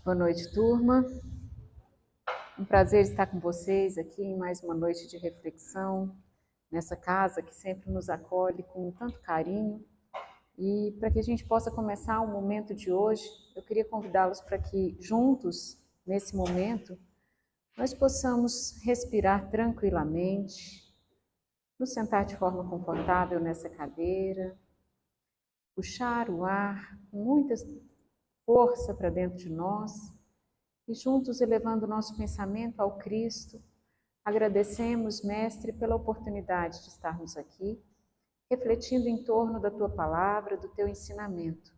Boa noite, turma. Um prazer estar com vocês aqui em mais uma noite de reflexão, nessa casa que sempre nos acolhe com tanto carinho. E para que a gente possa começar o momento de hoje, eu queria convidá-los para que juntos, nesse momento, nós possamos respirar tranquilamente, nos sentar de forma confortável nessa cadeira, puxar o ar com muita força para dentro de nós, e juntos elevando o nosso pensamento ao Cristo, agradecemos, Mestre, pela oportunidade de estarmos aqui, refletindo em torno da Tua palavra, do Teu ensinamento,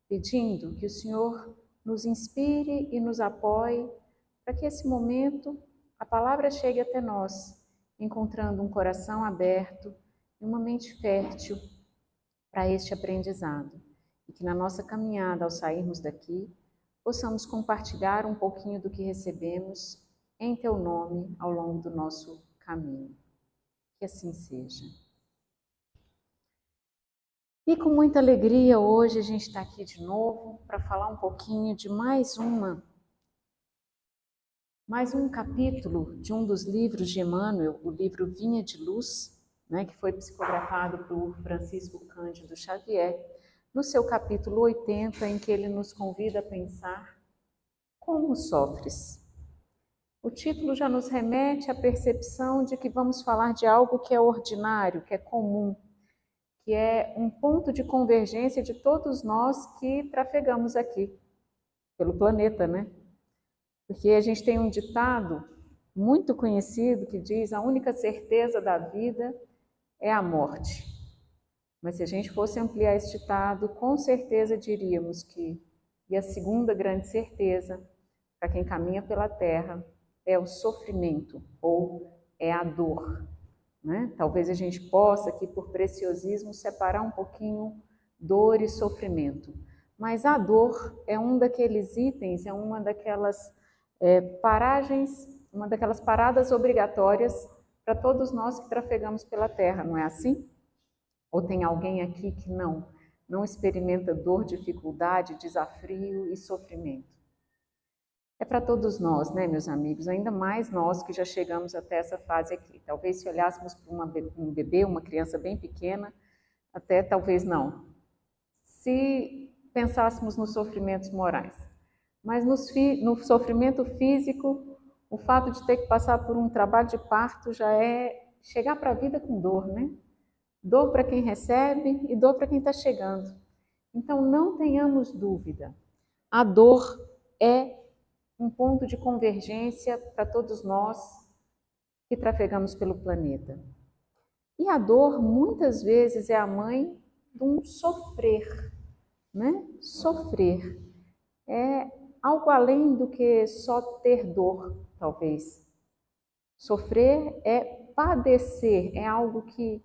pedindo que o Senhor nos inspire e nos apoie para que esse momento a palavra chegue até nós, encontrando um coração aberto e uma mente fértil para este aprendizado. E que na nossa caminhada, ao sairmos daqui, possamos compartilhar um pouquinho do que recebemos em Teu nome ao longo do nosso caminho. Que assim seja. E com muita alegria hoje a gente está aqui de novo para falar um pouquinho de mais um capítulo de um dos livros de Emmanuel, o livro Vinha de Luz, que foi psicografado por Francisco Cândido Xavier, no seu capítulo 80, em que ele nos convida a pensar como sofres. O título já nos remete à percepção de que vamos falar de algo que é ordinário, que é comum, que é um ponto de convergência de todos nós que trafegamos aqui, pelo planeta, né? Porque a gente tem um ditado muito conhecido que diz: a única certeza da vida é a morte. Mas se a gente fosse ampliar esse ditado, com certeza diríamos que a segunda grande certeza para quem caminha pela Terra é o sofrimento, ou é a dor. Talvez a gente possa aqui, por preciosismo, separar um pouquinho dor e sofrimento. Mas a dor é um daqueles itens, é uma daquelas uma daquelas paradas obrigatórias para todos nós que trafegamos pela Terra, não é assim? Ou tem alguém aqui que não experimenta dor, dificuldade, desafio e sofrimento? É para todos nós, né, meus amigos? Ainda mais nós que já chegamos até essa fase aqui. Talvez se olhássemos para um bebê, uma criança bem pequena, até talvez não. Se pensássemos nos sofrimentos morais. Mas no sofrimento físico, o fato de ter que passar por um trabalho de parto já é chegar para a vida com dor, né? Dor para quem recebe e dor para quem está chegando. Então, não tenhamos dúvida. A dor é um ponto de convergência para todos nós que trafegamos pelo planeta. E a dor, muitas vezes, é a mãe de um sofrer, né? Sofrer é algo além do que só ter dor, talvez. Sofrer é padecer, é algo que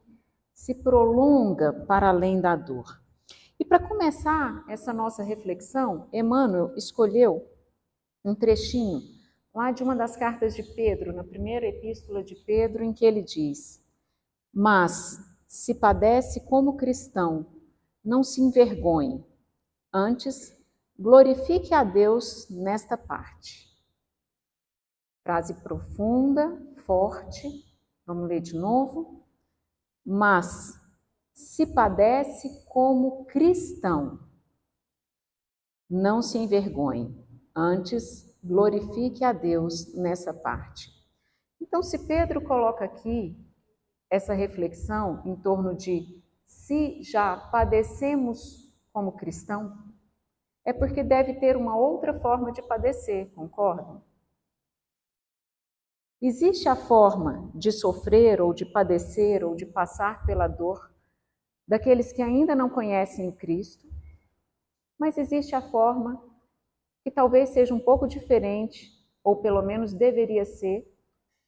se prolonga para além da dor. E para começar essa nossa reflexão, Emmanuel escolheu um trechinho lá de uma das cartas de Pedro, na primeira epístola de Pedro, em que ele diz: mas, se padece como cristão, não se envergonhe, antes glorifique a Deus nesta parte. Frase profunda, forte, vamos ler de novo. Mas, se padece como cristão, não se envergonhe, antes glorifique a Deus nessa parte. Então, se Pedro coloca aqui essa reflexão em torno de se já padecemos como cristão, é porque deve ter uma outra forma de padecer, concordam? Existe a forma de sofrer ou de padecer ou de passar pela dor daqueles que ainda não conhecem o Cristo, mas existe a forma que talvez seja um pouco diferente, ou pelo menos deveria ser,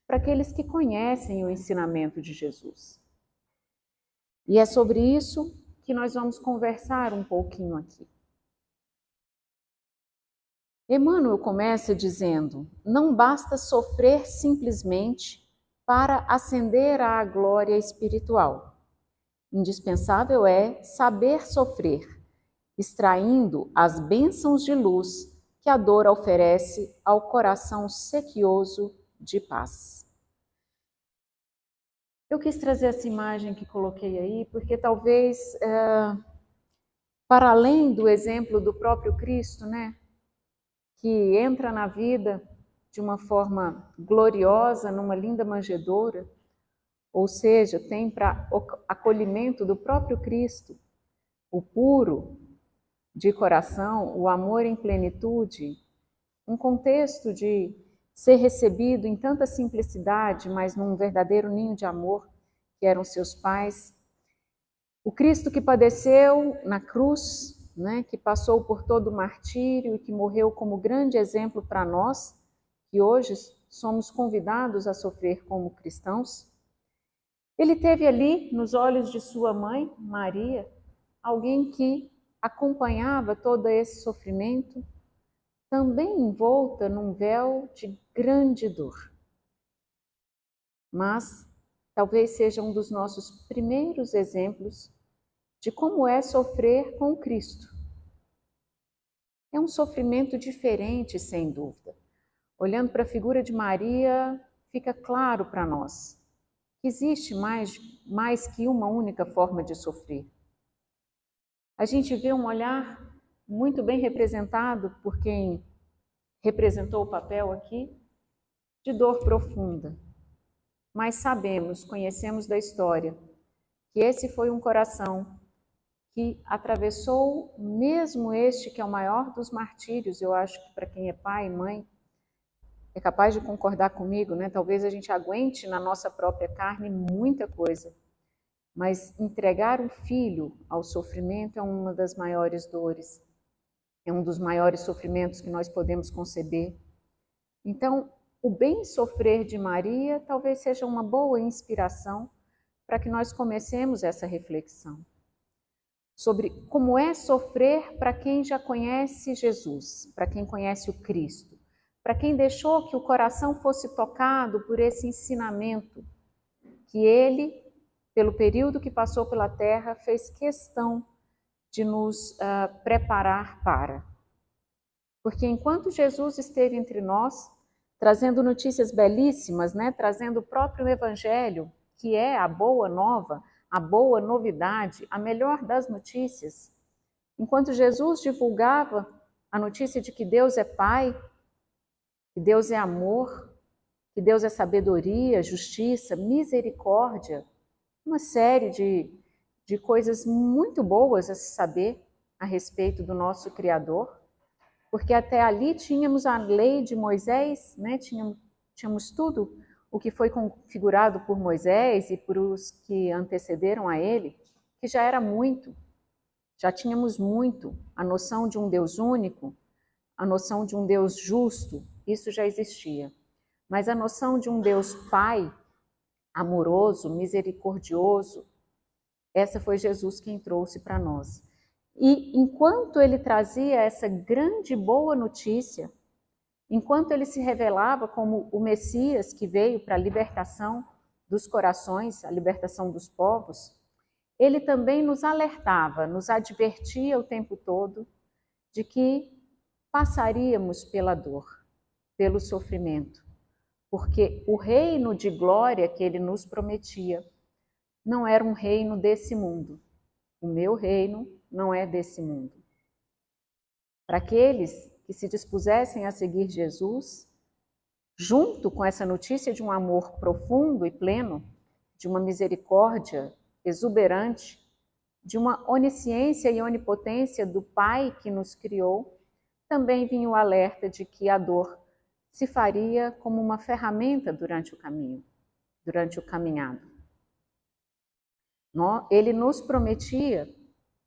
para aqueles que conhecem o ensinamento de Jesus. E é sobre isso que nós vamos conversar um pouquinho aqui. Emmanuel começa dizendo: não basta sofrer simplesmente para ascender à glória espiritual. Indispensável é saber sofrer, extraindo as bênçãos de luz que a dor oferece ao coração sequioso de paz. Eu quis trazer essa imagem que coloquei aí, porque talvez, para além do exemplo do próprio Cristo, né, que entra na vida de uma forma gloriosa, numa linda manjedoura, ou seja, tem para acolhimento do próprio Cristo o puro de coração, o amor em plenitude, um contexto de ser recebido em tanta simplicidade, mas num verdadeiro ninho de amor, que eram seus pais. O Cristo que padeceu na cruz, né, que passou por todo o martírio e que morreu como grande exemplo para nós, que hoje somos convidados a sofrer como cristãos. Ele teve ali, nos olhos de sua mãe, Maria, alguém que acompanhava todo esse sofrimento, também envolta num véu de grande dor. Mas talvez seja um dos nossos primeiros exemplos de como é sofrer com Cristo. É um sofrimento diferente, sem dúvida. Olhando para a figura de Maria, fica claro para nós que existe mais que uma única forma de sofrer. A gente vê um olhar muito bem representado por quem representou o papel aqui, de dor profunda. Mas sabemos, conhecemos da história, que esse foi um coração que atravessou mesmo este que é o maior dos martírios. Eu acho que para quem é pai e mãe é capaz de concordar comigo, né? Talvez a gente aguente na nossa própria carne muita coisa, mas entregar um filho ao sofrimento é uma das maiores dores, é um dos maiores sofrimentos que nós podemos conceber. Então, o bem sofrer de Maria talvez seja uma boa inspiração para que nós comecemos essa reflexão sobre como é sofrer para quem já conhece Jesus, para quem conhece o Cristo, para quem deixou que o coração fosse tocado por esse ensinamento que ele, pelo período que passou pela terra, fez questão de nos preparar para. Porque enquanto Jesus esteve entre nós, trazendo notícias belíssimas, né? Trazendo o próprio Evangelho, que é a boa nova, a boa novidade, a melhor das notícias. Enquanto Jesus divulgava a notícia de que Deus é Pai, que Deus é amor, que Deus é sabedoria, justiça, misericórdia, uma série de coisas muito boas a se saber a respeito do nosso Criador, porque até ali tínhamos a lei de Moisés, né? Tínhamos tudo o que foi configurado por Moisés e por os que antecederam a ele, que já era muito, já tínhamos muito, a noção de um Deus único, a noção de um Deus justo, isso já existia. Mas a noção de um Deus Pai, amoroso, misericordioso, essa foi Jesus quem trouxe para nós. E enquanto ele trazia essa grande boa notícia, enquanto ele se revelava como o Messias que veio para a libertação dos corações, a libertação dos povos, ele também nos alertava, nos advertia o tempo todo de que passaríamos pela dor, pelo sofrimento, porque o reino de glória que ele nos prometia não era um reino desse mundo. O meu reino não é desse mundo. Para aqueles que se dispusessem a seguir Jesus, junto com essa notícia de um amor profundo e pleno, de uma misericórdia exuberante, de uma onisciência e onipotência do Pai que nos criou, também vinha o alerta de que a dor se faria como uma ferramenta durante o caminho, durante o caminhado. Ele nos prometia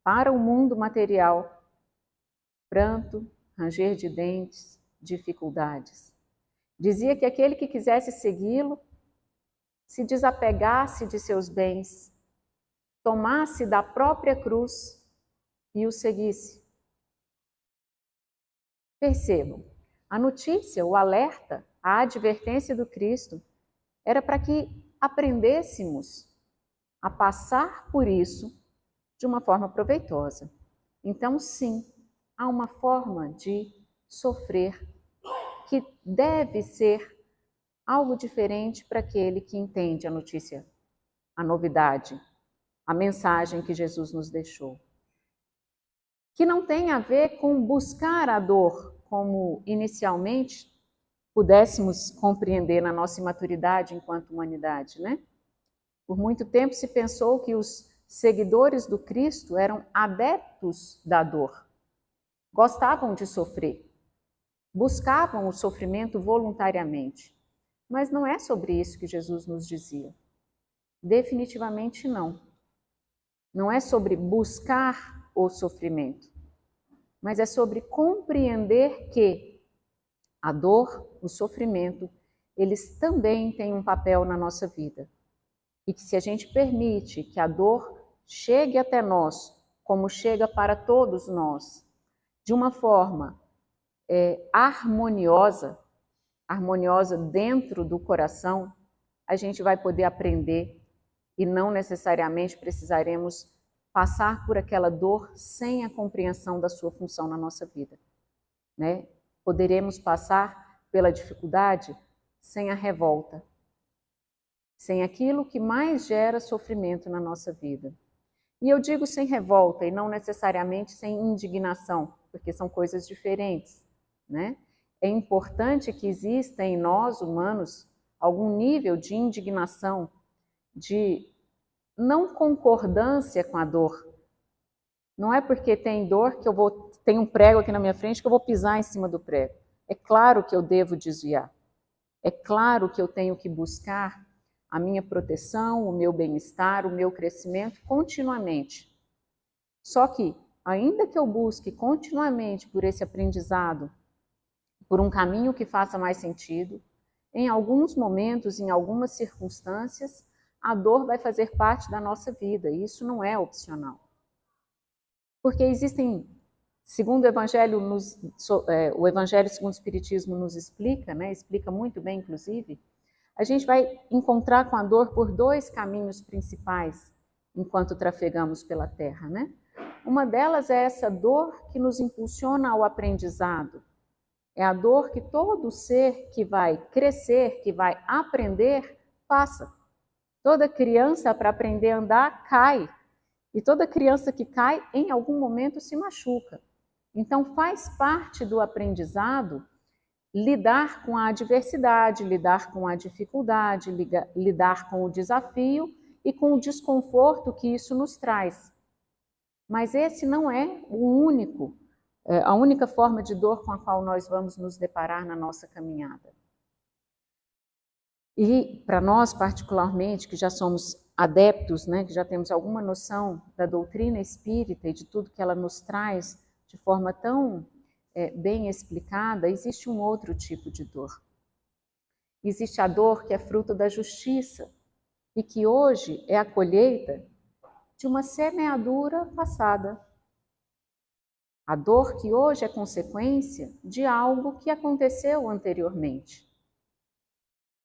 para o mundo material pranto, ranger de dentes, dificuldades. Dizia que aquele que quisesse segui-lo se desapegasse de seus bens, tomasse da própria cruz e o seguisse. Percebam, a notícia, o alerta, a advertência do Cristo era para que aprendêssemos a passar por isso de uma forma proveitosa. Então, sim, há uma forma de sofrer, que deve ser algo diferente para aquele que entende a notícia, a novidade, a mensagem que Jesus nos deixou. Que não tem a ver com buscar a dor, como inicialmente pudéssemos compreender na nossa imaturidade enquanto humanidade, né? Por muito tempo se pensou que os seguidores do Cristo eram adeptos da dor, gostavam de sofrer, buscavam o sofrimento voluntariamente. Mas não é sobre isso que Jesus nos dizia. Definitivamente não. Não é sobre buscar o sofrimento, mas é sobre compreender que a dor, o sofrimento, eles também têm um papel na nossa vida. E que se a gente permite que a dor chegue até nós, como chega para todos nós, de uma forma harmoniosa dentro do coração, a gente vai poder aprender e não necessariamente precisaremos passar por aquela dor sem a compreensão da sua função na nossa vida, né? Poderemos passar pela dificuldade sem a revolta, sem aquilo que mais gera sofrimento na nossa vida. E eu digo sem revolta e não necessariamente sem indignação, porque são coisas diferentes, né? É importante que exista em nós, humanos, algum nível de indignação, de não concordância com a dor. Não é porque tem dor que tem um prego aqui na minha frente que eu vou pisar em cima do prego. É claro que eu devo desviar. É claro que eu tenho que buscar a minha proteção, o meu bem-estar, o meu crescimento continuamente. Só que, ainda que eu busque continuamente por esse aprendizado, por um caminho que faça mais sentido, em alguns momentos, em algumas circunstâncias, a dor vai fazer parte da nossa vida, e isso não é opcional. Porque existem, segundo o Evangelho, o Evangelho segundo o Espiritismo nos explica, né, explica muito bem, inclusive, a gente vai encontrar com a dor por dois caminhos principais enquanto trafegamos pela Terra, né? Uma delas é essa dor que nos impulsiona ao aprendizado. É a dor que todo ser que vai crescer, que vai aprender, passa. Toda criança, para aprender a andar, cai. E toda criança que cai, em algum momento, se machuca. Então, faz parte do aprendizado lidar com a adversidade, lidar com a dificuldade, lidar com o desafio e com o desconforto que isso nos traz. Mas esse não é a única forma de dor com a qual nós vamos nos deparar na nossa caminhada. E para nós, particularmente, que já somos adeptos, né, que já temos alguma noção da doutrina espírita e de tudo que ela nos traz de forma tão bem explicada, existe um outro tipo de dor. Existe a dor que é fruto da justiça e que hoje é a colheita de uma semeadura passada. A dor que hoje é consequência de algo que aconteceu anteriormente.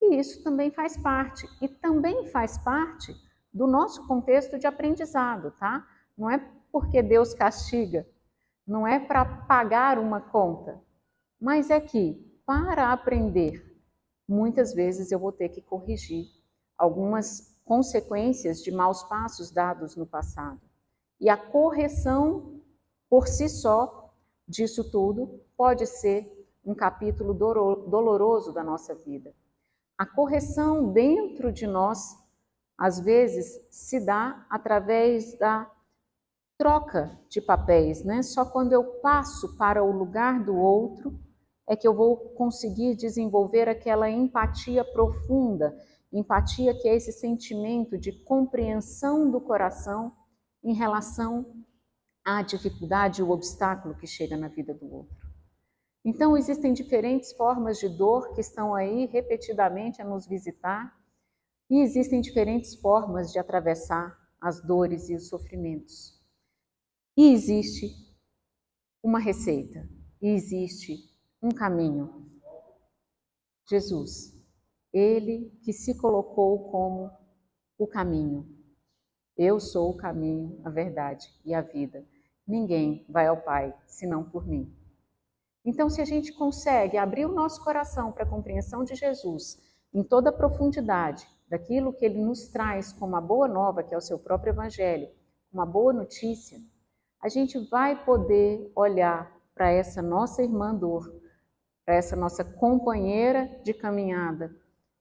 E isso também faz parte. E também faz parte do nosso contexto de aprendizado, tá? Não é porque Deus castiga, não é para pagar uma conta, mas é que, para aprender, muitas vezes eu vou ter que corrigir algumas consequências de maus passos dados no passado. E a correção, por si só, disso tudo, pode ser um capítulo doloroso da nossa vida. A correção dentro de nós, às vezes, se dá através da troca de papéis, né? Só quando eu passo para o lugar do outro é que eu vou conseguir desenvolver aquela empatia profunda, empatia que é esse sentimento de compreensão do coração em relação à dificuldade, o obstáculo que chega na vida do outro. Então, existem diferentes formas de dor que estão aí repetidamente a nos visitar e existem diferentes formas de atravessar as dores e os sofrimentos. E existe uma receita, e existe um caminho. Jesus, ele que se colocou como o caminho. Eu sou o caminho, a verdade e a vida. Ninguém vai ao Pai senão por mim. Então, se a gente consegue abrir o nosso coração para a compreensão de Jesus em toda a profundidade daquilo que ele nos traz como a boa nova, que é o seu próprio evangelho, uma boa notícia, a gente vai poder olhar para essa nossa irmã dor, para essa nossa companheira de caminhada,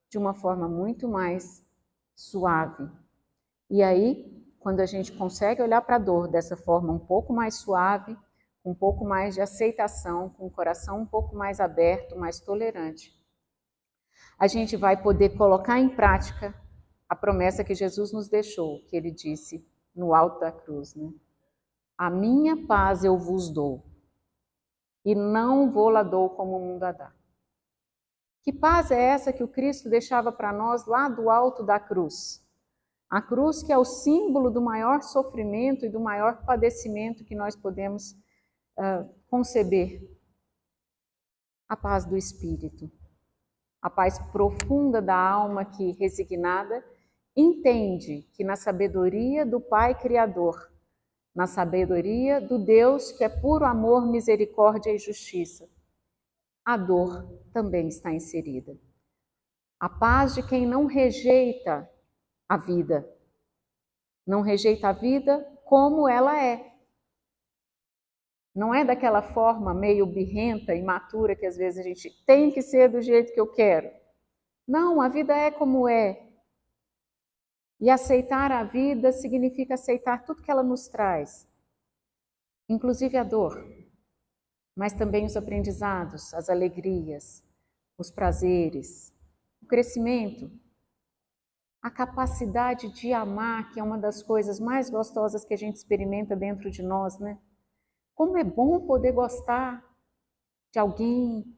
de uma forma muito mais suave. E aí, quando a gente consegue olhar para a dor dessa forma um pouco mais suave, com um pouco mais de aceitação, com o coração um pouco mais aberto, mais tolerante, a gente vai poder colocar em prática a promessa que Jesus nos deixou, que ele disse no alto da cruz, né? A minha paz eu vos dou, e não vou-la dou como o mundo a dá. Que paz é essa que o Cristo deixava para nós lá do alto da cruz? A cruz que é o símbolo do maior sofrimento e do maior padecimento que nós podemos conceber. A paz do Espírito, a paz profunda da alma que, resignada, entende que na sabedoria do Pai Criador, na sabedoria do Deus que é puro amor, misericórdia e justiça, a dor também está inserida. A paz de quem não rejeita a vida. Não rejeita a vida como ela é. Não é daquela forma meio birrenta, imatura, que às vezes a gente tem que ser do jeito que eu quero. Não, a vida é como é. E aceitar a vida significa aceitar tudo que ela nos traz, inclusive a dor, mas também os aprendizados, as alegrias, os prazeres, o crescimento, a capacidade de amar, que é uma das coisas mais gostosas que a gente experimenta dentro de nós, né? Como é bom poder gostar de alguém,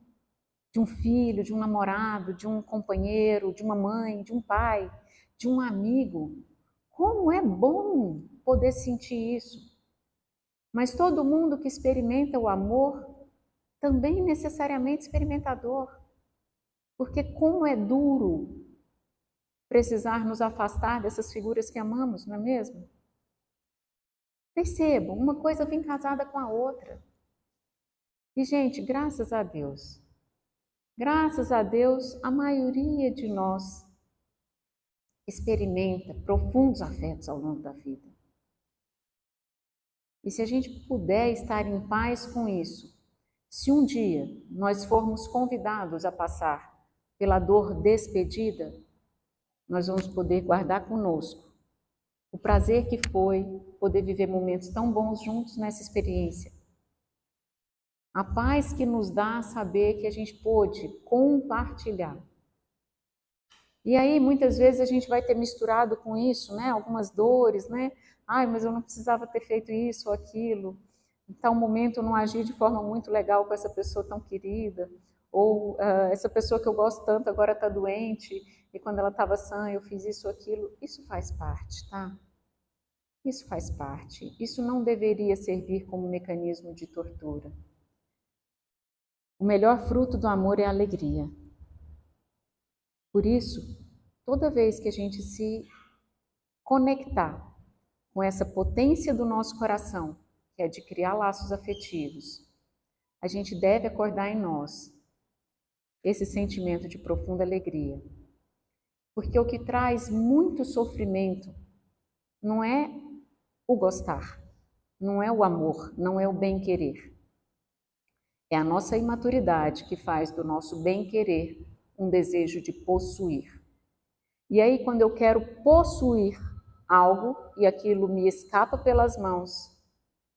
de um filho, de um namorado, de um companheiro, de uma mãe, de um pai, de um amigo. Como é bom poder sentir isso. Mas todo mundo que experimenta o amor também necessariamente experimenta a dor. Porque como é duro precisar nos afastar dessas figuras que amamos, não é mesmo? Percebam, uma coisa vem casada com a outra. E, gente, graças a Deus, a maioria de nós experimenta profundos afetos ao longo da vida. E se a gente puder estar em paz com isso, se um dia nós formos convidados a passar pela dor despedida, nós vamos poder guardar conosco o prazer que foi poder viver momentos tão bons juntos nessa experiência. A paz que nos dá saber que a gente pôde compartilhar. E aí, muitas vezes, a gente vai ter misturado com isso, né? Algumas dores, né? Ai, mas eu não precisava ter feito isso ou aquilo. Em tal momento eu não agi de forma muito legal com essa pessoa tão querida. Ou essa pessoa que eu gosto tanto agora está doente e quando ela estava sã eu fiz isso ou aquilo. Isso faz parte, tá? Isso faz parte. Isso não deveria servir como mecanismo de tortura. O melhor fruto do amor é a alegria. Por isso, toda vez que a gente se conectar com essa potência do nosso coração, que é de criar laços afetivos, a gente deve acordar em nós esse sentimento de profunda alegria. Porque o que traz muito sofrimento não é o gostar, não é o amor, não é o bem-querer. É a nossa imaturidade que faz do nosso bem-querer um desejo de possuir. E aí, quando eu quero possuir algo e aquilo me escapa pelas mãos,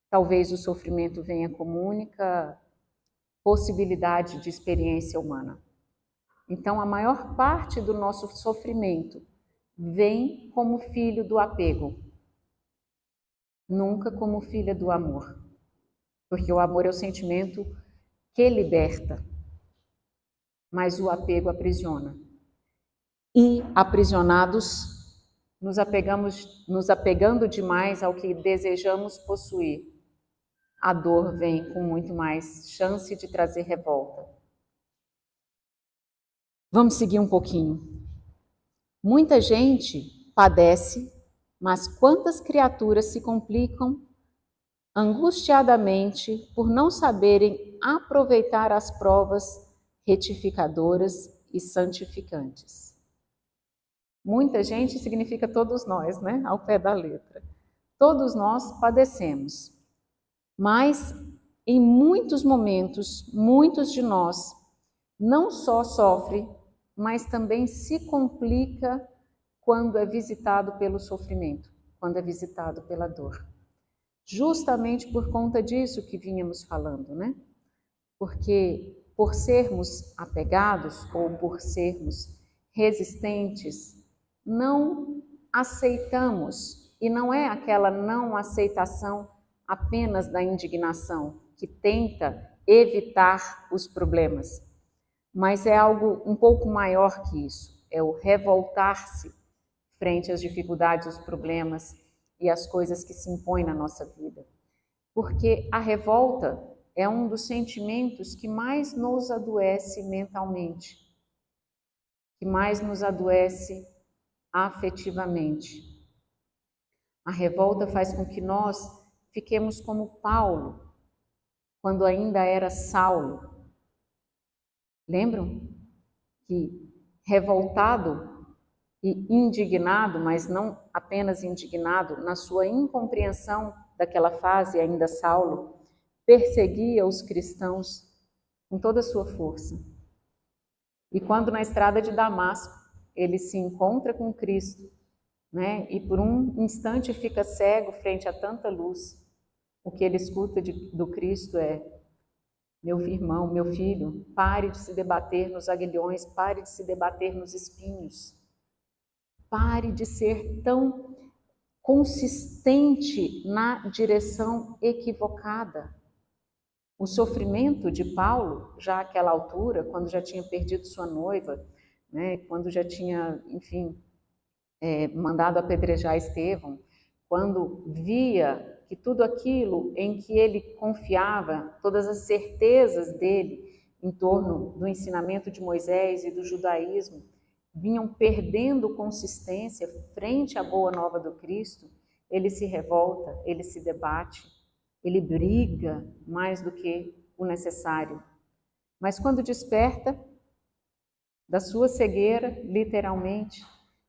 talvez o sofrimento venha como única possibilidade de experiência humana. Então, a maior parte do nosso sofrimento vem como filho do apego, nunca como filha do amor. Porque o amor é o sentimento que liberta, mas o apego aprisiona. E, aprisionados, nos apegando demais ao que desejamos possuir, a dor vem com muito mais chance de trazer revolta. Vamos seguir um pouquinho. Muita gente padece, mas quantas criaturas se complicam angustiadamente por não saberem aproveitar as provas retificadoras e santificantes. Muita gente significa todos nós, né? Ao pé da letra. Todos nós padecemos, mas em muitos momentos, muitos de nós não só sofre, mas também se complica quando é visitado pelo sofrimento, quando é visitado pela dor. Justamente por conta disso que vínhamos falando, né? Porque por sermos apegados ou por sermos resistentes, não aceitamos, e não é aquela não aceitação apenas da indignação, que tenta evitar os problemas, mas é algo um pouco maior que isso, é o revoltar-se frente às dificuldades, os problemas e as coisas que se impõem na nossa vida. Porque a revolta é um dos sentimentos que mais nos adoece mentalmente, que mais nos adoece afetivamente. A revolta faz com que nós fiquemos como Paulo, quando ainda era Saulo. Lembram? Que revoltado e indignado, mas não apenas indignado, na sua incompreensão daquela fase, ainda Saulo, perseguia os cristãos com toda a sua força. E quando na estrada de Damasco ele se encontra com Cristo, né, e por um instante fica cego frente a tanta luz, o que ele escuta do Cristo é: meu irmão, meu filho, pare de se debater nos aguilhões, pare de se debater nos espinhos. Pare de ser tão consistente na direção equivocada. O sofrimento de Paulo, já àquela altura, quando já tinha perdido sua noiva, né, quando já tinha, enfim, mandado apedrejar Estevão, quando via que tudo aquilo em que ele confiava, todas as certezas dele em torno do ensinamento de Moisés e do judaísmo, vinham perdendo consistência frente à boa nova do Cristo, ele se revolta, ele se debate, ele briga mais do que o necessário. Mas quando desperta da sua cegueira, literalmente,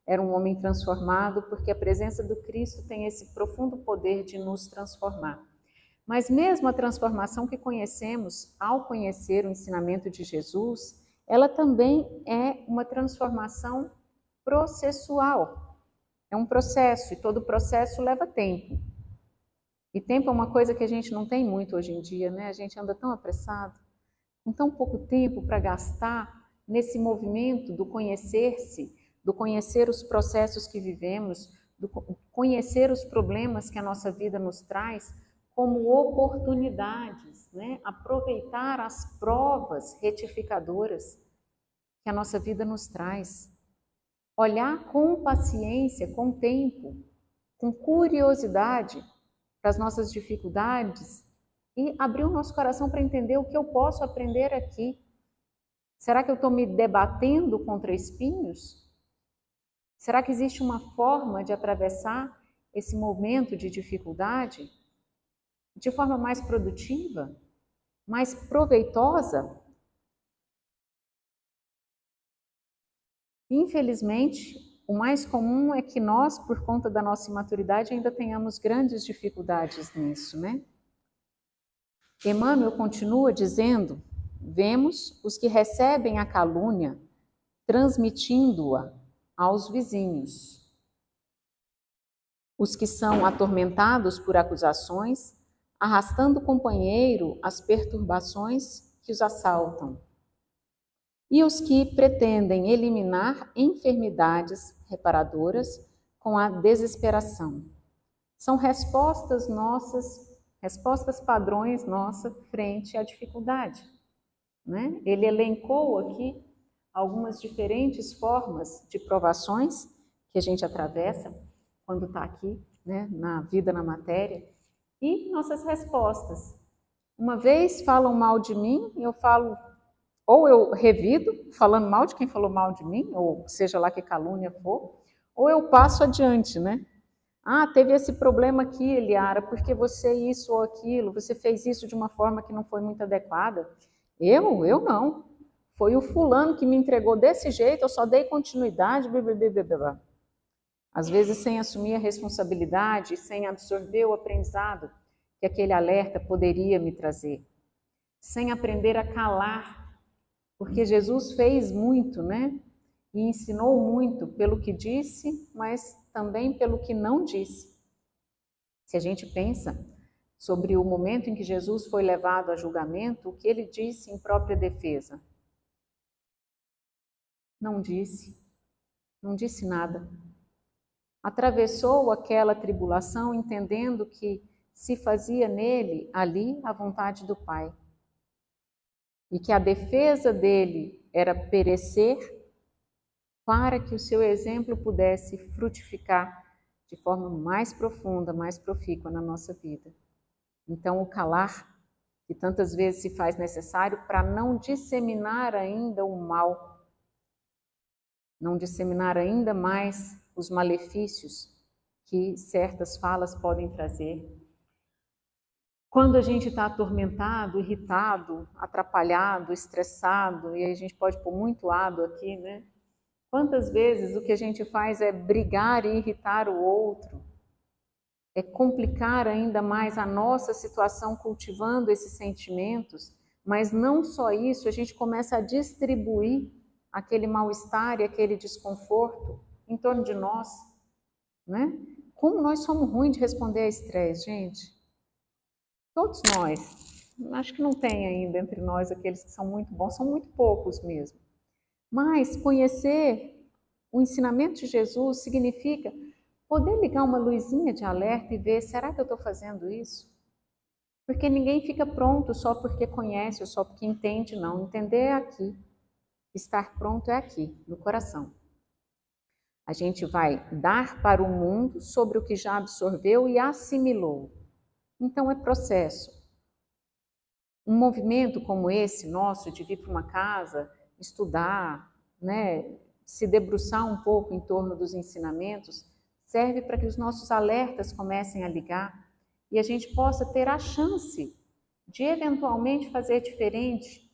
era um homem transformado, porque a presença do Cristo tem esse profundo poder de nos transformar. Mas mesmo a transformação que conhecemos ao conhecer o ensinamento de Jesus, ela também é uma transformação processual. É um processo, e todo processo leva tempo. E tempo é uma coisa que a gente não tem muito hoje em dia, né? A gente anda tão apressado, com tão pouco tempo para gastar nesse movimento do conhecer-se, do conhecer os processos que vivemos, do conhecer os problemas que a nossa vida nos traz, como oportunidades, né? Aproveitar as provas retificadoras que a nossa vida nos traz. Olhar com paciência, com tempo, com curiosidade para as nossas dificuldades e abrir o nosso coração para entender o que eu posso aprender aqui. Será que eu estou me debatendo contra espinhos? Será que existe uma forma de atravessar esse momento de dificuldade de forma mais produtiva, mais proveitosa? Infelizmente, o mais comum é que nós, por conta da nossa imaturidade, ainda tenhamos grandes dificuldades nisso, né? Emmanuel continua dizendo: vemos os que recebem a calúnia transmitindo-a aos vizinhos, os que são atormentados por acusações, arrastando o companheiro às perturbações que os assaltam, e os que pretendem eliminar enfermidades reparadoras com a desesperação. São respostas nossas, respostas padrões nossas frente à dificuldade, né? Ele elencou aqui algumas diferentes formas de provações que a gente atravessa quando está aqui, né, na vida, na matéria, e nossas respostas. Uma vez falam mal de mim, eu falo, ou eu revido, falando mal de quem falou mal de mim, ou seja lá que calúnia for, ou eu passo adiante, né? Ah, teve esse problema aqui, Eliara, porque você isso ou aquilo, você fez isso de uma forma que não foi muito adequada. Eu não. Foi o fulano que me entregou desse jeito, eu só dei continuidade, blá, blá, blá, blá, blá. Às vezes sem assumir a responsabilidade, sem absorver o aprendizado que aquele alerta poderia me trazer. Sem aprender a calar, porque Jesus fez muito, né? E ensinou muito pelo que disse, mas também pelo que não disse. Se a gente pensa sobre o momento em que Jesus foi levado a julgamento, o que ele disse em própria defesa? Não disse, não disse nada. Atravessou aquela tribulação entendendo que se fazia nele, ali, a vontade do Pai. E que a defesa dele era perecer para que o seu exemplo pudesse frutificar de forma mais profunda, mais profícua na nossa vida. Então, o calar, que tantas vezes se faz necessário para não disseminar ainda o mal, não disseminar ainda mais os malefícios que certas falas podem trazer. Quando a gente está atormentado, irritado, atrapalhado, estressado, e aí a gente pode pôr muito ado aqui, né? Quantas vezes o que a gente faz é brigar e irritar o outro, é complicar ainda mais a nossa situação cultivando esses sentimentos, mas não só isso, a gente começa a distribuir aquele mal-estar e aquele desconforto em torno de nós, né? Como nós somos ruins de responder a estresse, gente. Todos nós. Acho que não tem ainda entre nós aqueles que são muito bons, são muito poucos mesmo. Mas conhecer o ensinamento de Jesus significa poder ligar uma luzinha de alerta e ver, será que eu estou fazendo isso? Porque ninguém fica pronto só porque conhece ou só porque entende, não. Entender é aqui. Estar pronto é aqui, no coração. A gente vai dar para o mundo sobre o que já absorveu e assimilou. Então é processo. Um movimento como esse nosso, de vir para uma casa, estudar, né, se debruçar um pouco em torno dos ensinamentos, serve para que os nossos alertas comecem a ligar e a gente possa ter a chance de eventualmente fazer diferente,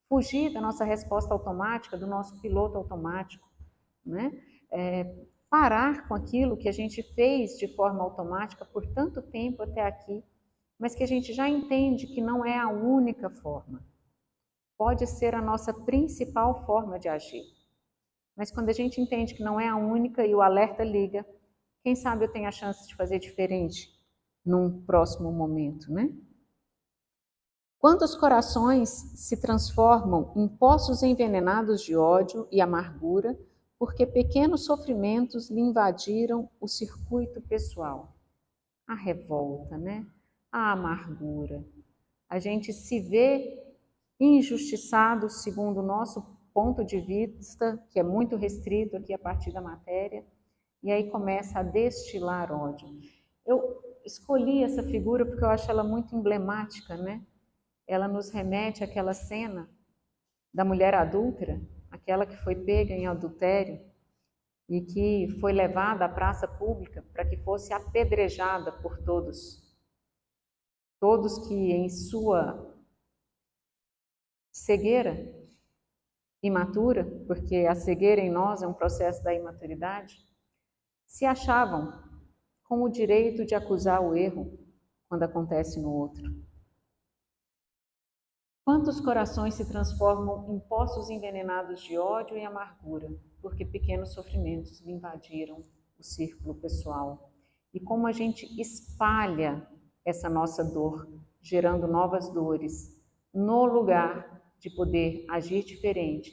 fugir da nossa resposta automática, do nosso piloto automático, né? Parar com aquilo que a gente fez de forma automática por tanto tempo até aqui, mas que a gente já entende que não é a única forma. Pode ser a nossa principal forma de agir. Mas quando a gente entende que não é a única e o alerta liga, quem sabe eu tenho a chance de fazer diferente num próximo momento, né? Quando os corações se transformam em poços envenenados de ódio e amargura, porque pequenos sofrimentos lhe invadiram o circuito pessoal. A revolta, né? A amargura. A gente se vê injustiçado segundo o nosso ponto de vista, que é muito restrito aqui a partir da matéria, e aí começa a destilar ódio. Eu escolhi essa figura porque eu acho ela muito emblemática, né? Ela nos remete àquela cena da mulher adúltera, aquela que foi pega em adultério e que foi levada à praça pública para que fosse apedrejada por todos. Todos que em sua cegueira imatura, porque a cegueira em nós é um processo da imaturidade, se achavam com o direito de acusar o erro quando acontece no outro. Quantos corações se transformam em poços envenenados de ódio e amargura, porque pequenos sofrimentos lhe invadiram o círculo pessoal. E como a gente espalha essa nossa dor, gerando novas dores, no lugar de poder agir diferente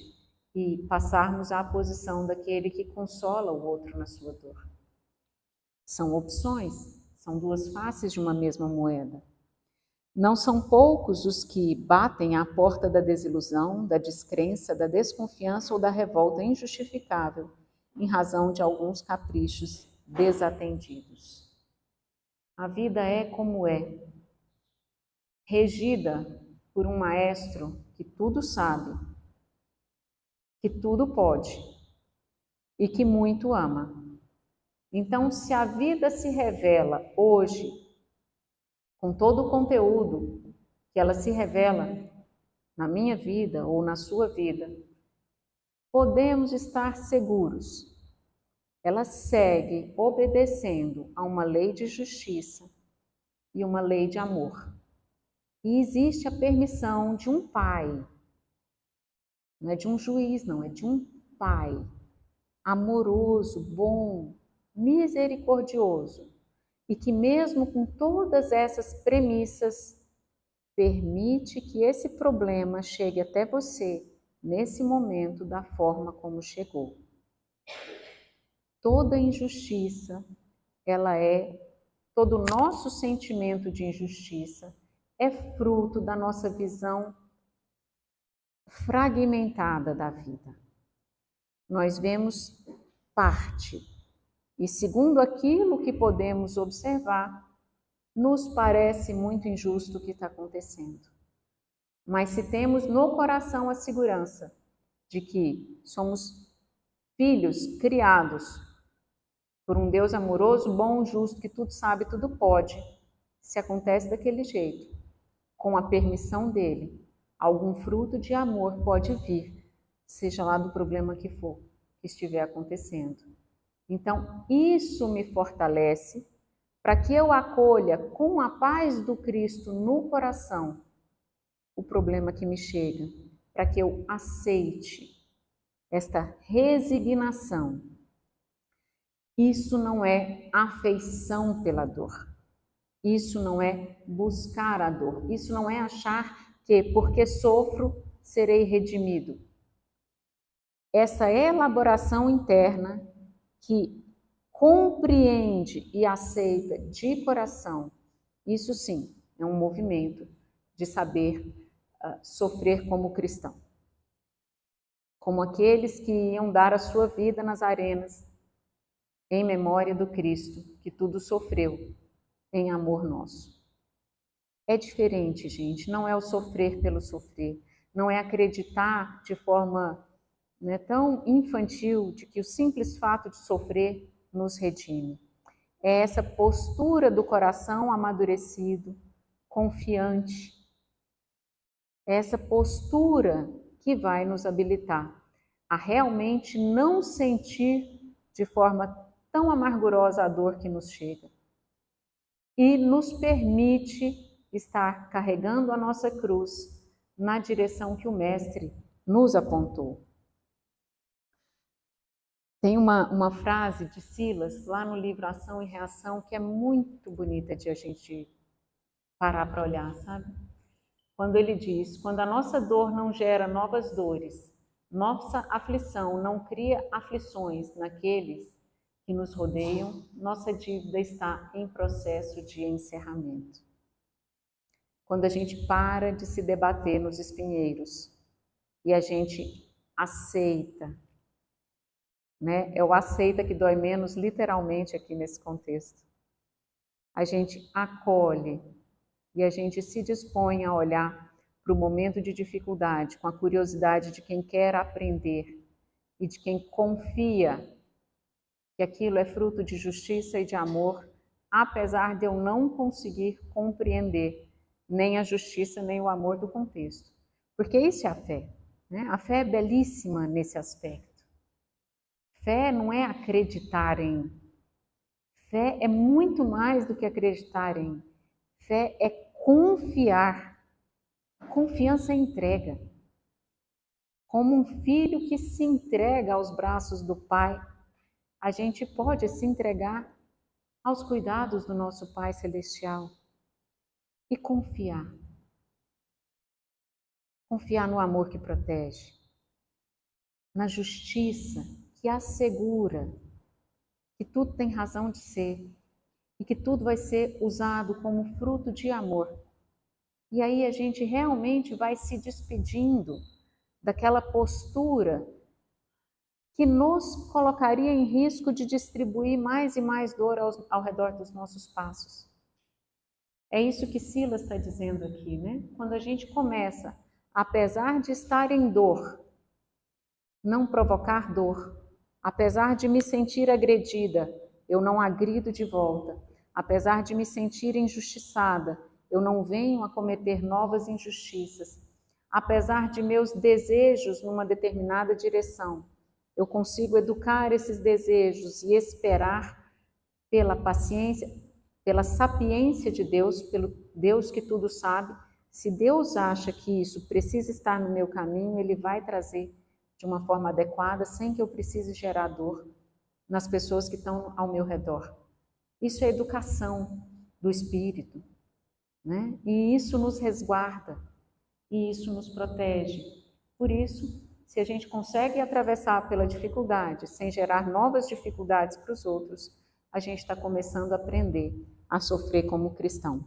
e passarmos à posição daquele que consola o outro na sua dor. São opções, são duas faces de uma mesma moeda. Não são poucos os que batem à porta da desilusão, da descrença, da desconfiança ou da revolta injustificável, em razão de alguns caprichos desatendidos. A vida é como é, regida por um maestro que tudo sabe, que tudo pode e que muito ama. Então, se a vida se revela hoje, com todo o conteúdo que ela se revela na minha vida ou na sua vida, podemos estar seguros. Ela segue obedecendo a uma lei de justiça e uma lei de amor. E existe a permissão de um pai, não é de um juiz, não, é de um pai amoroso, bom, misericordioso, e que mesmo com todas essas premissas, permite que esse problema chegue até você nesse momento da forma como chegou. Toda injustiça, todo o nosso sentimento de injustiça é fruto da nossa visão fragmentada da vida. Nós vemos parte, e segundo aquilo que podemos observar, nos parece muito injusto o que está acontecendo. Mas se temos no coração a segurança de que somos filhos criados por um Deus amoroso, bom, justo, que tudo sabe, tudo pode, se acontece daquele jeito, com a permissão dele, algum fruto de amor pode vir, seja lá do problema que for, que estiver acontecendo. Então, isso me fortalece para que eu acolha com a paz do Cristo no coração o problema que me chega, para que eu aceite esta resignação. Isso não é afeição pela dor. Isso não é buscar a dor. Isso não é achar que porque sofro serei redimido. Essa elaboração interna que compreende e aceita de coração, isso sim é um movimento de saber sofrer como cristão. Como aqueles que iam dar a sua vida nas arenas em memória do Cristo, que tudo sofreu em amor nosso. É diferente, gente, não é o sofrer pelo sofrer, não é acreditar de forma tão infantil de que o simples fato de sofrer nos redime. É essa postura do coração amadurecido, confiante, é essa postura que vai nos habilitar a realmente não sentir de forma tão amargurosa a dor que nos chega e nos permite estar carregando a nossa cruz na direção que o Mestre nos apontou. Tem uma frase de Silas lá no livro Ação e Reação que é muito bonita de a gente parar para olhar, sabe? Quando ele diz, quando a nossa dor não gera novas dores, nossa aflição não cria aflições naqueles que nos rodeiam, nossa dívida está em processo de encerramento. Quando a gente para de se debater nos espinheiros e a gente aceita, é o aceita que dói menos literalmente aqui nesse contexto. A gente acolhe e a gente se dispõe a olhar para o momento de dificuldade com a curiosidade de quem quer aprender e de quem confia que aquilo é fruto de justiça e de amor, apesar de eu não conseguir compreender nem a justiça nem o amor do contexto. Porque isso é a fé. A fé é belíssima nesse aspecto. Fé não é acreditar em. Fé é muito mais do que acreditar em. Fé é confiar. Confiança é entrega. Como um filho que se entrega aos braços do Pai, a gente pode se entregar aos cuidados do nosso Pai Celestial e confiar. Confiar no amor que protege, na justiça que assegura que tudo tem razão de ser e que tudo vai ser usado como fruto de amor. E aí a gente realmente vai se despedindo daquela postura que nos colocaria em risco de distribuir mais e mais dor ao redor dos nossos passos. É isso que Silas está dizendo aqui, Quando a gente começa, apesar de estar em dor, não provocar dor, apesar de me sentir agredida, eu não agrido de volta. Apesar de me sentir injustiçada, eu não venho a cometer novas injustiças. Apesar de meus desejos numa determinada direção, eu consigo educar esses desejos e esperar pela paciência, pela sapiência de Deus, pelo Deus que tudo sabe. Se Deus acha que isso precisa estar no meu caminho, Ele vai trazer de uma forma adequada, sem que eu precise gerar dor nas pessoas que estão ao meu redor. Isso é educação do espírito, né? E isso nos resguarda, e isso nos protege. Por isso, se a gente consegue atravessar pela dificuldade sem gerar novas dificuldades para os outros, a gente está começando a aprender a sofrer como cristão.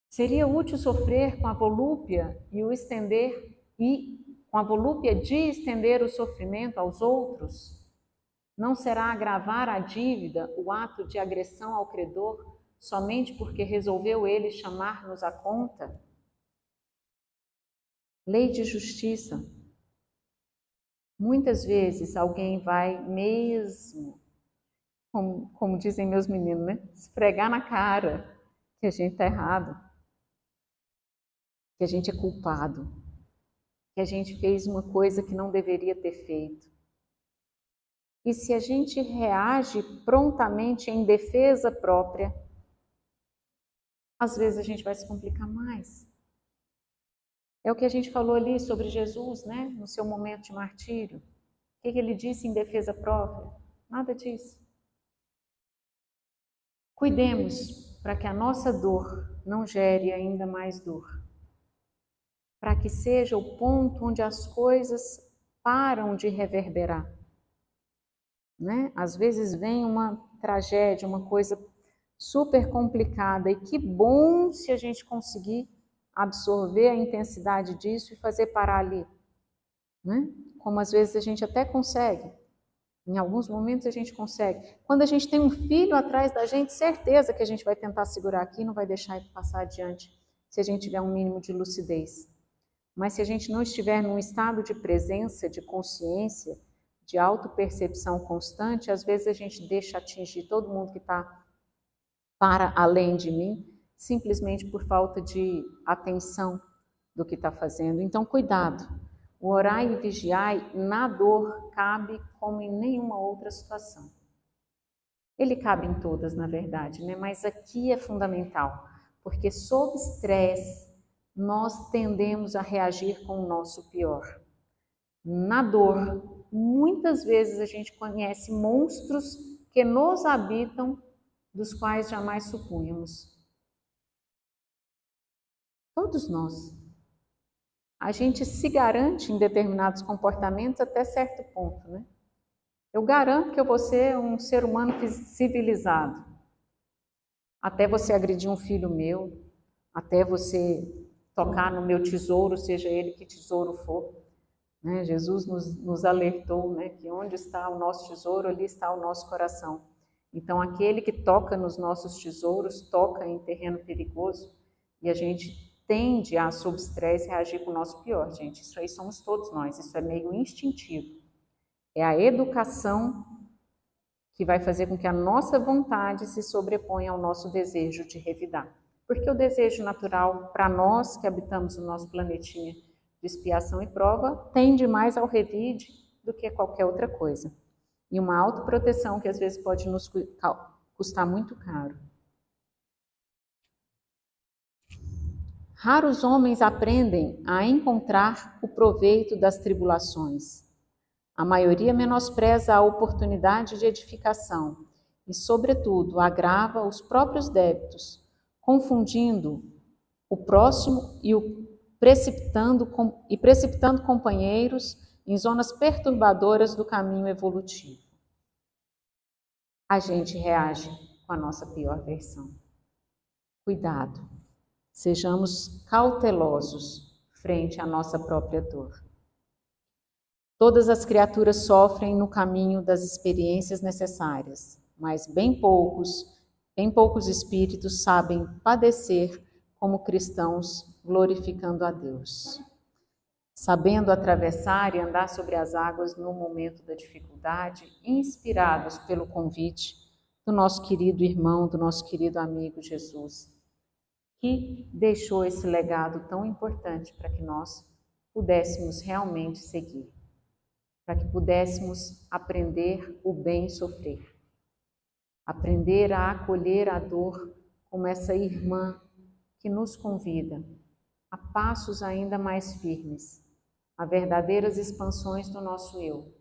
Seria útil sofrer com a volúpia e o estender com a volúpia de estender o sofrimento aos outros? Não será agravar a dívida o ato de agressão ao credor somente porque resolveu ele chamar-nos à conta? Lei de justiça. Muitas vezes alguém vai mesmo, como dizem meus meninos, né? Esfregar na cara que a gente está errado, que a gente é culpado, que a gente fez uma coisa que não deveria ter feito. E se a gente reage prontamente em defesa própria, às vezes a gente vai se complicar mais. É o que a gente falou ali sobre Jesus, né? No seu momento de martírio. O que ele disse em defesa própria? Nada disso. Cuidemos para que a nossa dor não gere ainda mais dor. Para que seja o ponto onde as coisas param de reverberar. Né? Às vezes vem uma tragédia, uma coisa super complicada, e que bom se a gente conseguir absorver a intensidade disso e fazer parar ali, né? Como às vezes a gente até consegue, em alguns momentos a gente consegue. Quando a gente tem um filho atrás da gente, certeza que a gente vai tentar segurar aqui, não vai deixar ele passar adiante, se a gente tiver um mínimo de lucidez. Mas se a gente não estiver num estado de presença, de consciência, de autopercepção constante, às vezes a gente deixa atingir todo mundo que está para além de mim, simplesmente por falta de atenção do que está fazendo. Então, cuidado. O orai e vigiai na dor cabe como em nenhuma outra situação. Ele cabe em todas, na verdade, né? Mas aqui é fundamental, porque sob estresse nós tendemos a reagir com o nosso pior. Na dor, muitas vezes a gente conhece monstros que nos habitam, dos quais jamais supunhamos. Todos nós. A gente se garante em determinados comportamentos até certo ponto, né? Eu garanto que eu vou ser um ser humano civilizado. Até você agredir um filho meu, até você tocar no meu tesouro, seja ele que tesouro for. Né? Jesus nos alertou, né, que onde está o nosso tesouro, ali está o nosso coração. Então, aquele que toca nos nossos tesouros, toca em terreno perigoso, e a gente tende a, sob estresse, reagir com o nosso pior, gente. Isso aí somos todos nós, isso é meio instintivo. É a educação que vai fazer com que a nossa vontade se sobreponha ao nosso desejo de revidar. Porque o desejo natural, para nós que habitamos o nosso planetinha de expiação e prova, tende mais ao revide do que qualquer outra coisa. E uma autoproteção que às vezes pode nos custar muito caro. Raros homens aprendem a encontrar o proveito das tribulações. A maioria menospreza a oportunidade de edificação e, sobretudo, agrava os próprios débitos, confundindo o próximo e precipitando companheiros em zonas perturbadoras do caminho evolutivo. A gente reage com a nossa pior versão. Cuidado, sejamos cautelosos frente à nossa própria dor. Todas as criaturas sofrem no caminho das experiências necessárias, mas bem poucos espíritos sabem padecer como cristãos glorificando a Deus. sabendo atravessar e andar sobre as águas no momento da dificuldade, inspirados pelo convite do nosso querido irmão, do nosso querido amigo Jesus, que deixou esse legado tão importante para que nós pudéssemos realmente seguir, para que pudéssemos aprender o bem sofrer, aprender a acolher a dor como essa irmã que nos convida a passos ainda mais firmes, a verdadeiras expansões do nosso eu,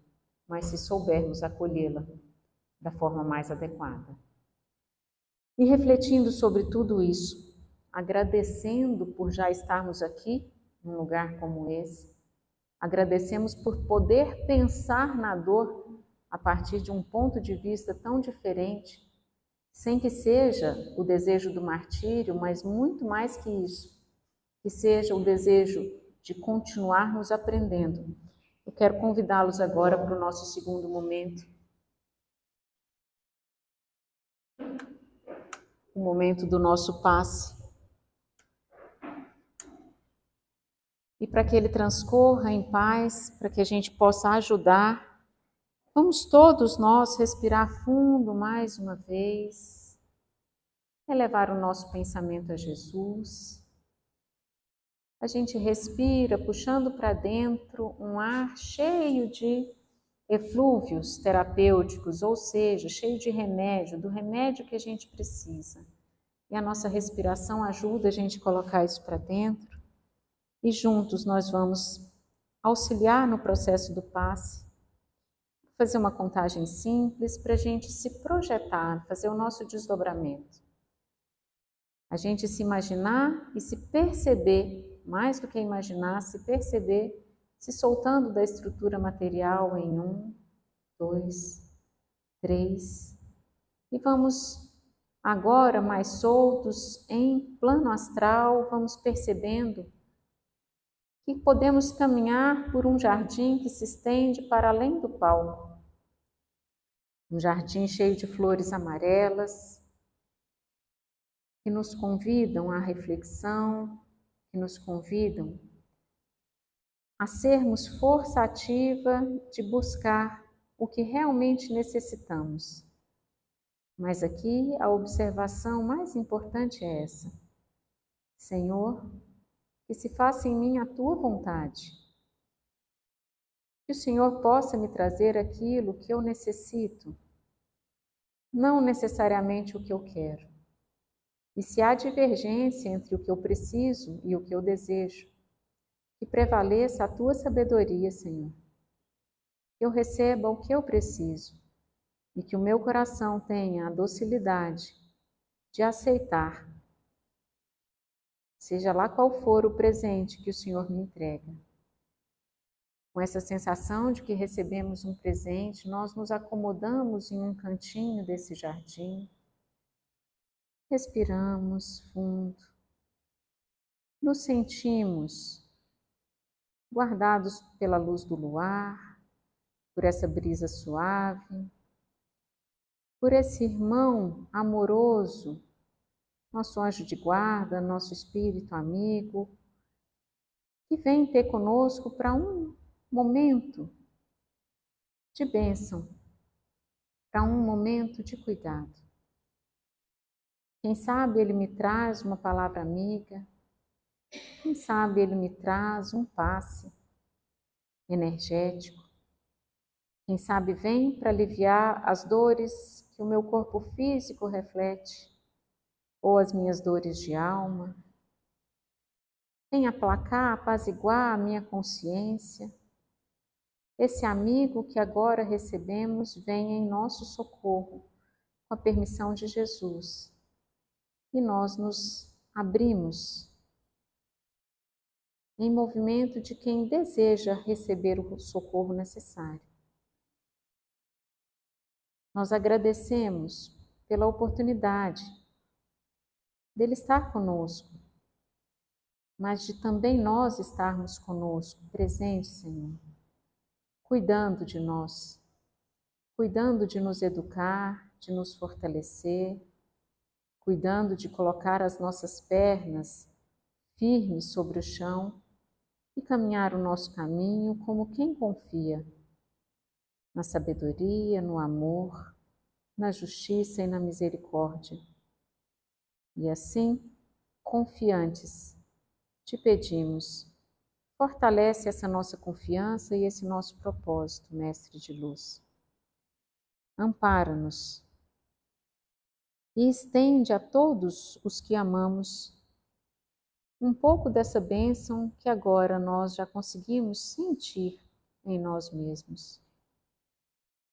mas se soubermos acolhê-la da forma mais adequada. E refletindo sobre tudo isso, agradecendo por já estarmos aqui, num lugar como esse, agradecemos por poder pensar na dor a partir de um ponto de vista tão diferente, sem que seja o desejo do martírio, mas muito mais que isso, que seja o desejo de continuarmos aprendendo. Eu quero convidá-los agora para o nosso segundo momento, o momento do nosso passe. E para que ele transcorra em paz, para que a gente possa ajudar, vamos todos nós respirar fundo mais uma vez, elevar o nosso pensamento a Jesus. A gente respira, puxando para dentro um ar cheio de eflúvios terapêuticos, ou seja, cheio de remédio, do remédio que a gente precisa. E a nossa respiração ajuda a gente a colocar isso para dentro. E juntos nós vamos auxiliar no processo do passe, fazer uma contagem simples para a gente se projetar, fazer o nosso desdobramento. A gente se imaginar e se perceber, mais do que imaginar, se perceber, se soltando da estrutura material em 1, 2, 3. E vamos agora mais soltos em plano astral, vamos percebendo que podemos caminhar por um jardim que se estende para além do palco. Um jardim cheio de flores amarelas, que nos convidam à reflexão, que nos convidam a sermos força ativa de buscar o que realmente necessitamos. Mas aqui a observação mais importante é essa: Senhor, que se faça em mim a tua vontade. Que o Senhor possa me trazer aquilo que eu necessito, não necessariamente o que eu quero. E se há divergência entre o que eu preciso e o que eu desejo, que prevaleça a tua sabedoria, Senhor. Que eu receba o que eu preciso e que o meu coração tenha a docilidade de aceitar, seja lá qual for o presente que o Senhor me entrega. Com essa sensação de que recebemos um presente, nós nos acomodamos em um cantinho desse jardim, respiramos fundo, nos sentimos guardados pela luz do luar, por essa brisa suave, por esse irmão amoroso, nosso anjo de guarda, nosso espírito amigo, que vem ter conosco para um momento de bênção, para um momento de cuidado. Quem sabe ele me traz uma palavra amiga, quem sabe ele me traz um passe energético, quem sabe vem para aliviar as dores que o meu corpo físico reflete, ou as minhas dores de alma, vem aplacar, apaziguar a minha consciência. Esse amigo que agora recebemos vem em nosso socorro, com a permissão de Jesus. E nós nos abrimos em movimento de quem deseja receber o socorro necessário. Nós agradecemos pela oportunidade dele estar conosco, mas de também nós estarmos conosco, presentes, Senhor, cuidando de nós, cuidando de nos educar, de nos fortalecer, cuidando de colocar as nossas pernas firmes sobre o chão e caminhar o nosso caminho como quem confia na sabedoria, no amor, na justiça e na misericórdia. E assim, confiantes, te pedimos, fortalece essa nossa confiança e esse nosso propósito, Mestre de Luz. Ampara-nos e estende a todos os que amamos um pouco dessa bênção que agora nós já conseguimos sentir em nós mesmos.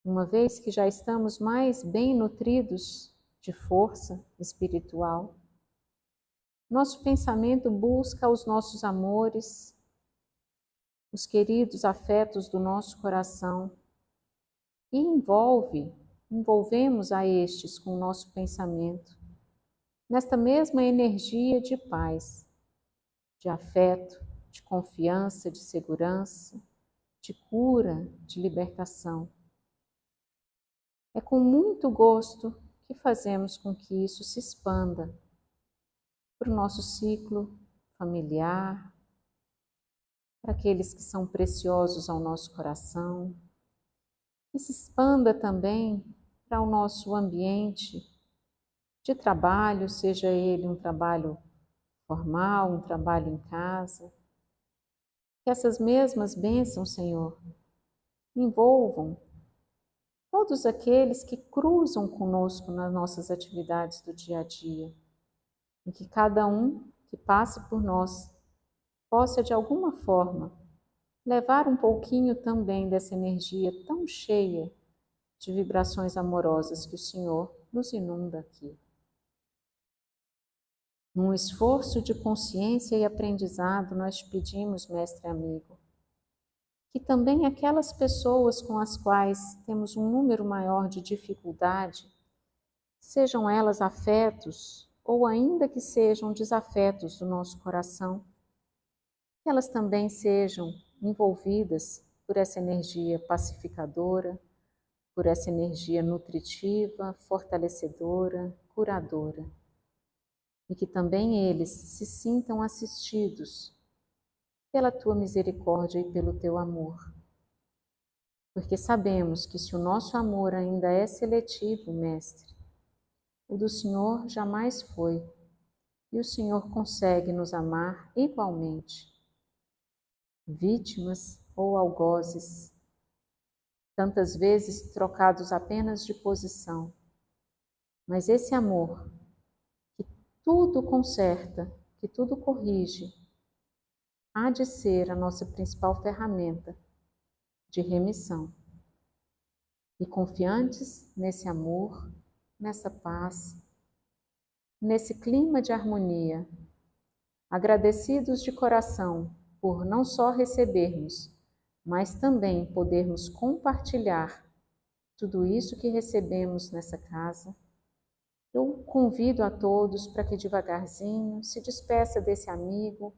Uma vez que já estamos mais bem nutridos de força espiritual, nosso pensamento busca os nossos amores, os queridos afetos do nosso coração e envolvemos a estes com o nosso pensamento, nesta mesma energia de paz, de afeto, de confiança, de segurança, de cura, de libertação. É com muito gosto que fazemos com que isso se expanda para o nosso ciclo familiar, para aqueles que são preciosos ao nosso coração, e se expanda também para o nosso ambiente de trabalho, seja ele um trabalho formal, um trabalho em casa. Que essas mesmas bênçãos, Senhor, envolvam todos aqueles que cruzam conosco nas nossas atividades do dia a dia, e que cada um que passe por nós possa, de alguma forma, levar um pouquinho também dessa energia tão cheia de vibrações amorosas que o Senhor nos inunda aqui. Num esforço de consciência e aprendizado, nós te pedimos, Mestre amigo, que também aquelas pessoas com as quais temos um número maior de dificuldade, sejam elas afetos ou ainda que sejam desafetos do nosso coração, que elas também sejam envolvidas por essa energia pacificadora, por essa energia nutritiva, fortalecedora, curadora. E que também eles se sintam assistidos pela tua misericórdia e pelo teu amor. Porque sabemos que se o nosso amor ainda é seletivo, Mestre, o do Senhor jamais foi, e o Senhor consegue nos amar igualmente, vítimas ou algozes, tantas vezes trocados apenas de posição. Mas esse amor, que tudo conserta, que tudo corrige, há de ser a nossa principal ferramenta de remissão. E confiantes nesse amor, nessa paz, nesse clima de harmonia, agradecidos de coração por não só recebermos, mas também podermos compartilhar tudo isso que recebemos nessa casa, eu convido a todos para que devagarzinho se despeça desse amigo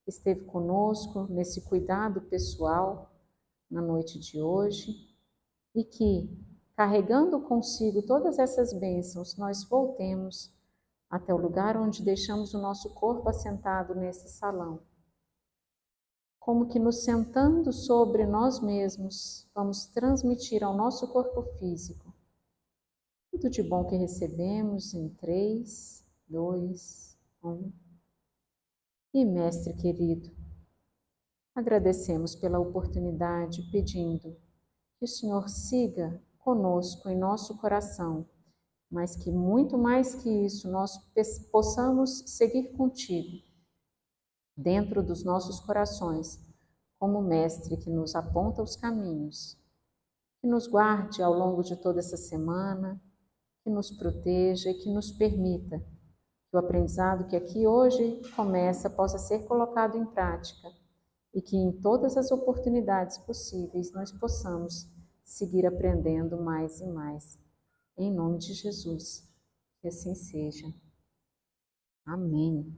que esteve conosco nesse cuidado pessoal na noite de hoje e que, carregando consigo todas essas bênçãos, nós voltemos até o lugar onde deixamos o nosso corpo assentado nesse salão. Como que nos sentando sobre nós mesmos, vamos transmitir ao nosso corpo físico tudo de bom que recebemos em 3, 2, 1. E Mestre querido, agradecemos pela oportunidade, pedindo que o Senhor siga conosco em nosso coração, mas que muito mais que isso, nós possamos seguir contigo, dentro dos nossos corações, como Mestre que nos aponta os caminhos, que nos guarde ao longo de toda essa semana, que nos proteja e que nos permita que o aprendizado que aqui hoje começa possa ser colocado em prática e que em todas as oportunidades possíveis nós possamos seguir aprendendo mais e mais. Em nome de Jesus, que assim seja. Amém.